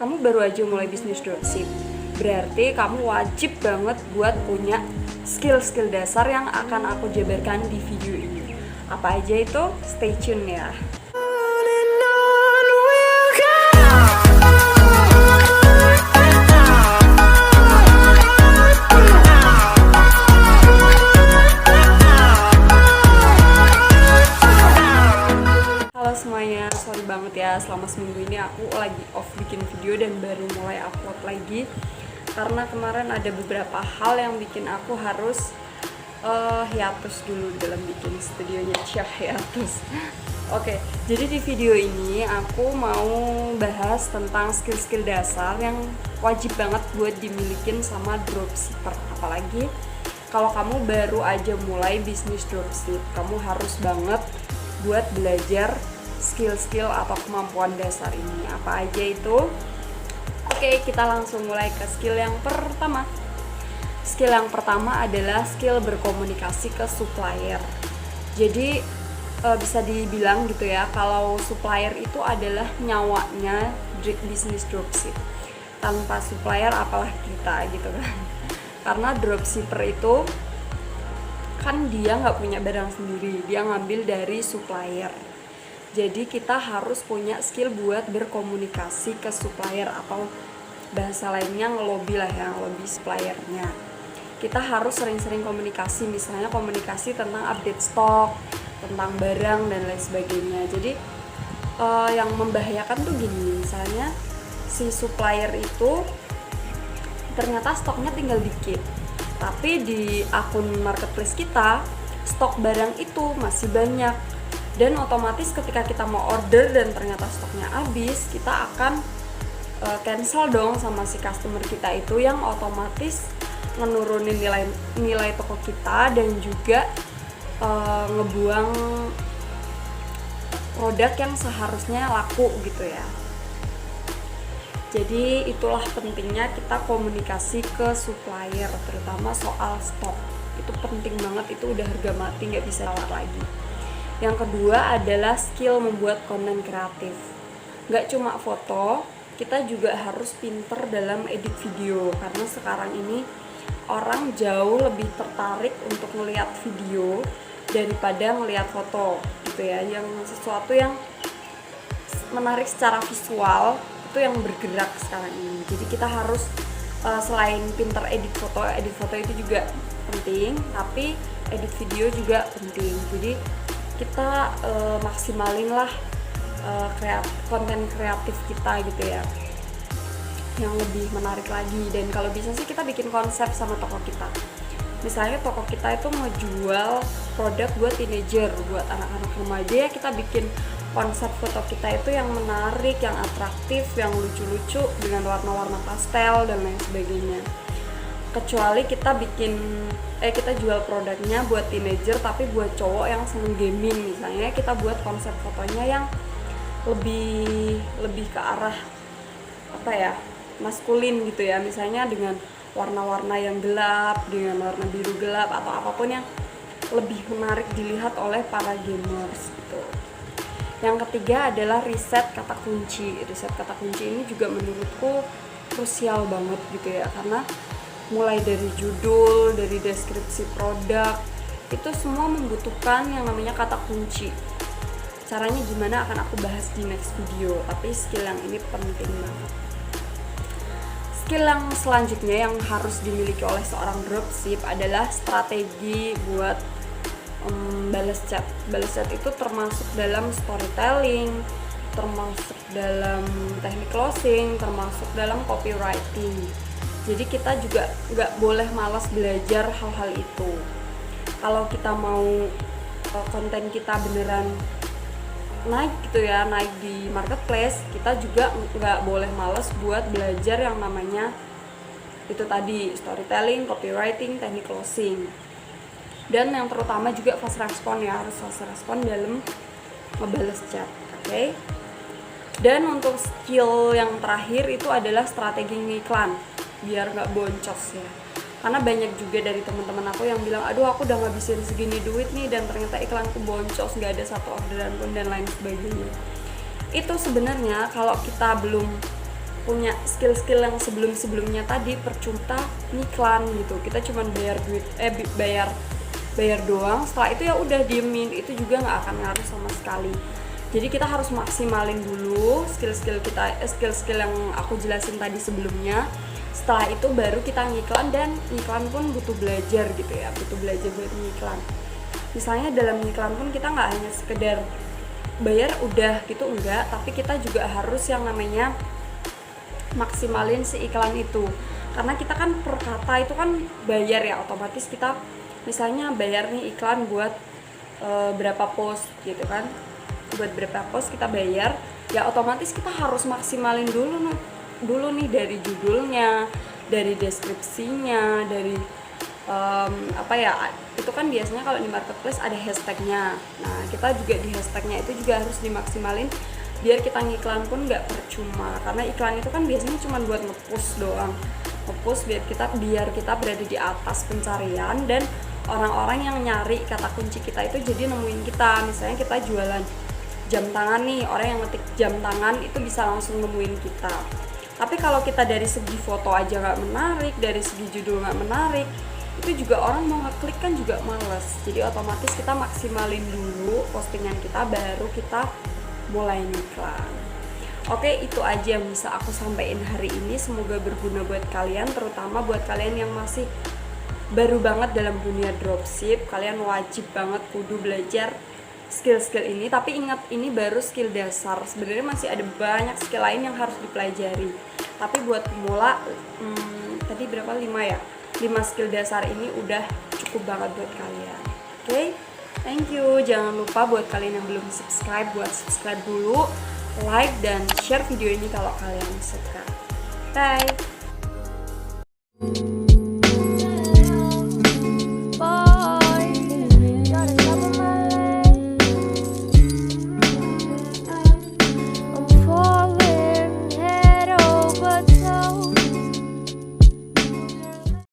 kamu baru aja mulai bisnis dropship, berarti kamu wajib banget buat punya skill-skill dasar yang akan aku jabarkan di video ini. Apa aja itu? Stay tune ya. Halo semuanya, sorry banget ya, selama seminggu ini aku lagi off bikin video dan baru mulai upload lagi karena kemarin ada beberapa hal yang bikin aku harus hiatus dulu dalam bikin studionya. Hiatus. Oke, jadi di video ini aku mau bahas tentang skill-skill dasar yang wajib banget buat dimilikin sama dropshipper. Apalagi kalau kamu baru aja mulai bisnis dropship, kamu harus banget buat belajar skill-skill atau kemampuan dasar ini. Apa aja itu? Oke, kita langsung mulai ke skill yang pertama. Skill yang pertama adalah skill berkomunikasi ke supplier. Jadi bisa dibilang gitu ya, kalau supplier itu adalah nyawanya bisnis dropship. Tanpa supplier apalah kita gitu kan. Karena dropshipper itu kan dia nggak punya barang sendiri, dia ngambil dari supplier. Jadi kita harus punya skill buat berkomunikasi ke supplier, atau bahasa lainnya ngelobi lah ya, ngelobi suppliernya. Kita harus sering-sering komunikasi, misalnya komunikasi tentang update stok, tentang barang dan lain sebagainya. Jadi yang membahayakan tuh gini, misalnya si supplier itu ternyata stoknya tinggal dikit, tapi di akun marketplace kita stok barang itu masih banyak, dan otomatis ketika kita mau order dan ternyata stoknya habis, kita akan cancel dong sama si customer kita itu, yang otomatis menurunin nilai toko kita dan juga ngebuang produk yang seharusnya laku gitu ya. Jadi itulah pentingnya kita komunikasi ke supplier, terutama soal stok. Itu penting banget, itu udah harga mati, nggak bisa tawar lagi. Yang kedua adalah skill membuat konten kreatif. Nggak cuma foto, kita juga harus pinter dalam edit video, karena sekarang ini orang jauh lebih tertarik untuk melihat video daripada melihat foto gitu ya. Yang sesuatu yang menarik secara visual itu yang bergerak sekarang ini. Jadi kita harus selain pinter edit foto itu juga penting, tapi edit video juga penting. Jadi kita maksimalin lah konten kreatif kita gitu ya, yang lebih menarik lagi. Dan kalau bisa sih kita bikin konsep sama toko kita. Misalnya toko kita itu mau jual produk buat teenager, buat anak-anak remaja, ya kita bikin konsep foto kita itu yang menarik, yang atraktif, yang lucu-lucu dengan warna-warna pastel dan lain sebagainya. Kecuali kita kita jual produknya buat teenager tapi buat cowok yang seneng gaming, misalnya kita buat konsep fotonya yang lebih ke arah apa ya, maskulin gitu ya, misalnya dengan warna-warna yang gelap, dengan warna biru gelap, atau apapun yang lebih menarik dilihat oleh para gamers gitu. Yang ketiga adalah riset kata kunci. Riset kata kunci ini juga menurutku krusial banget gitu ya, karena mulai dari judul, dari deskripsi produk, itu semua membutuhkan yang namanya kata kunci. Caranya gimana akan aku bahas di next video, tapi skill yang ini penting banget. Skill yang selanjutnya yang harus dimiliki oleh seorang dropship adalah strategi buat balas chat. Balas chat itu termasuk dalam storytelling, termasuk dalam teknik closing, termasuk dalam copywriting. Jadi kita juga nggak boleh malas belajar hal-hal itu. Kalau kita mau konten kita beneran naik gitu ya, naik di marketplace, kita juga nggak boleh malas buat belajar yang namanya itu tadi, storytelling, copywriting, teknik closing. Dan yang terutama juga fast respon ya, harus fast respon dalam ngebales chat, oke? Dan untuk skill yang terakhir itu adalah strategi ngiklan, biar nggak boncos ya. Karena banyak juga dari teman-teman aku yang bilang, aduh aku udah ngabisin segini duit nih dan ternyata iklanku boncos, nggak ada satu orderan pun dan lain sebagainya. Itu sebenarnya kalau kita belum punya skill-skill yang sebelum-sebelumnya tadi percuma ngiklan gitu. Kita cuman bayar duit bayar doang, setelah itu ya udah diemin, itu juga nggak akan ngaruh sama sekali. Jadi kita harus maksimalin dulu skill-skill kita, skill-skill yang aku jelasin tadi sebelumnya. Setelah itu baru kita ngiklan, dan ngiklan pun butuh belajar gitu ya, butuh belajar buat ngiklan. Misalnya dalam ngiklan pun kita nggak hanya sekedar bayar udah gitu, enggak, tapi kita juga harus yang namanya maksimalin si iklan itu, karena kita kan per kata itu kan bayar ya, otomatis kita misalnya bayar nih iklan buat berapa post gitu kan, buat berapa post kita bayar, ya otomatis kita harus maksimalin dulu nih dari judulnya, dari deskripsinya, dari apa ya, itu kan biasanya kalau di marketplace ada hashtagnya. Nah kita juga di hashtagnya itu juga harus dimaksimalin biar kita ngiklan pun nggak percuma, karena iklan itu kan biasanya cuma buat nge-push doang, nge-push biar kita berada di atas pencarian, dan orang-orang yang nyari kata kunci kita itu jadi nemuin kita. Misalnya kita jualan jam tangan nih, orang yang ngetik jam tangan itu bisa langsung nemuin kita. Tapi kalau kita dari segi foto aja nggak menarik, dari segi judul nggak menarik, itu juga orang mau ngeklik kan juga males. Jadi otomatis kita maksimalin dulu postingan kita, baru kita mulai ngiklan. Oke, itu aja yang bisa aku sampaikan hari ini. Semoga berguna buat kalian, terutama buat kalian yang masih baru banget dalam dunia dropship. Kalian wajib banget kudu belajar skill-skill ini. Tapi ingat, ini baru skill dasar. Sebenarnya masih ada banyak skill lain yang harus dipelajari. Tapi buat pemula, tadi berapa? 5 ya? 5 skill dasar ini udah cukup banget buat kalian. Oke? Thank you. Jangan lupa buat kalian yang belum subscribe, buat subscribe dulu, like dan share video ini kalau kalian suka. Bye.